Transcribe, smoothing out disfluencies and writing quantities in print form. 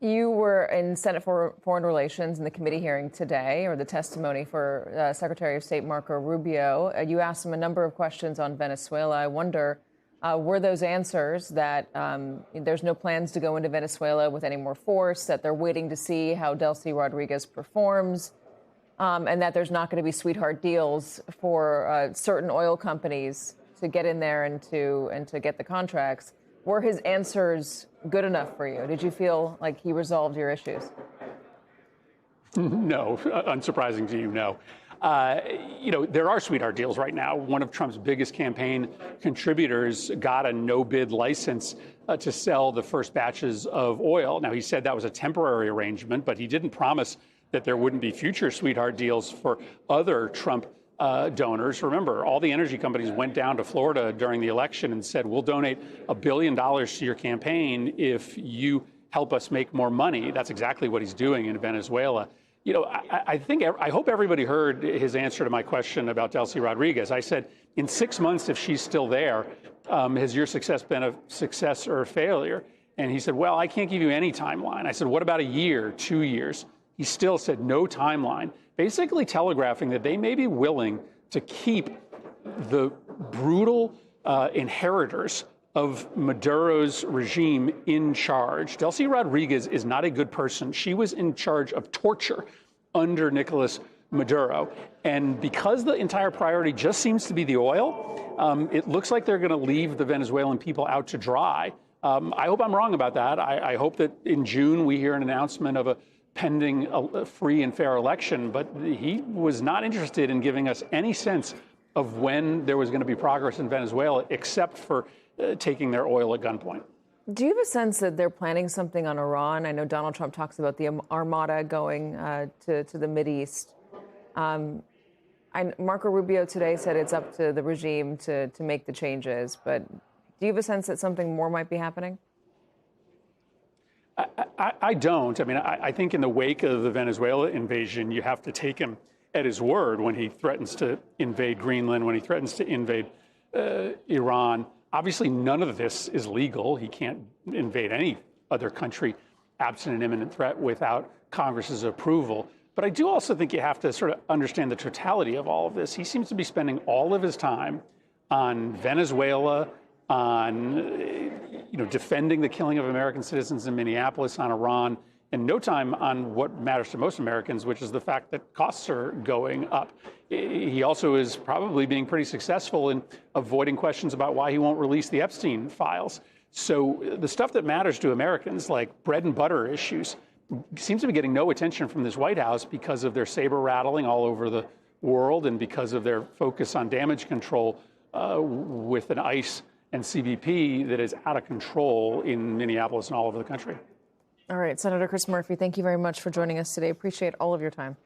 You were in Senate for Foreign Relations in the committee hearing today, or the testimony for Secretary of State Marco Rubio. You asked him a number of questions on Venezuela. I wonder, were those answers that there's no plans to go into Venezuela with any more force, that they're waiting to see how Delcy Rodriguez performs, and that there's not going to be sweetheart deals for certain oil companies to get in there and to get the contracts? Were his answers good enough for you? Did you feel like he resolved your issues? No, unsurprising to you, no. There are sweetheart deals right now. One of Trump's biggest campaign contributors got a no-bid license to sell the first batches of oil. Now, he said that was a temporary arrangement, but he didn't promise that there wouldn't be future sweetheart deals for other Trump donors. Remember, all the energy companies went down to Florida during the election and said, we'll donate $1 billion to your campaign if you help us make more money. That's exactly what he's doing in Venezuela. I hope everybody heard his answer to my question about Delcy Rodriguez. I said, in 6 months, if she's still there, has your success been a success or a failure? And he said, well, I can't give you any timeline. I said, what about a year, 2 years? He still said no timeline, basically telegraphing that they may be willing to keep the brutal inheritors of Maduro's regime in charge. Delcy Rodriguez is not a good person. She was in charge of torture under Nicolas Maduro. And because the entire priority just seems to be the oil, it looks like they're going to leave the Venezuelan people out to dry. I hope I'm wrong about that. I hope that in June we hear an announcement of a pending a free and fair election, but he was not interested in giving us any sense of when there was going to be progress in Venezuela, except for taking their oil at gunpoint. Do you have a sense that they're planning something on Iran? I know Donald Trump talks about the Armada going to the Mideast. Marco Rubio today said it's up to the regime to make the changes, but do you have a sense that something more might be happening? I don't. I mean, I think in the wake of the Venezuela invasion, you have to take him at his word when he threatens to invade Greenland, when he threatens to invade Iran. Obviously, none of this is legal. He can't invade any other country absent an imminent threat without Congress's approval. But I do also think you have to sort of understand the totality of all of this. He seems to be spending all of his time on Venezuela, on defending the killing of American citizens in Minneapolis, on Iran, and no time on what matters to most Americans, which is the fact that costs are going up. He also is probably being pretty successful in avoiding questions about why he won't release the Epstein files. So the stuff that matters to Americans, like bread and butter issues, seems to be getting no attention from this White House because of their saber rattling all over the world and because of their focus on damage control with an ICE and CBP that is out of control in Minneapolis and all over the country. All right, Senator Chris Murphy, thank you very much for joining us today. Appreciate all of your time.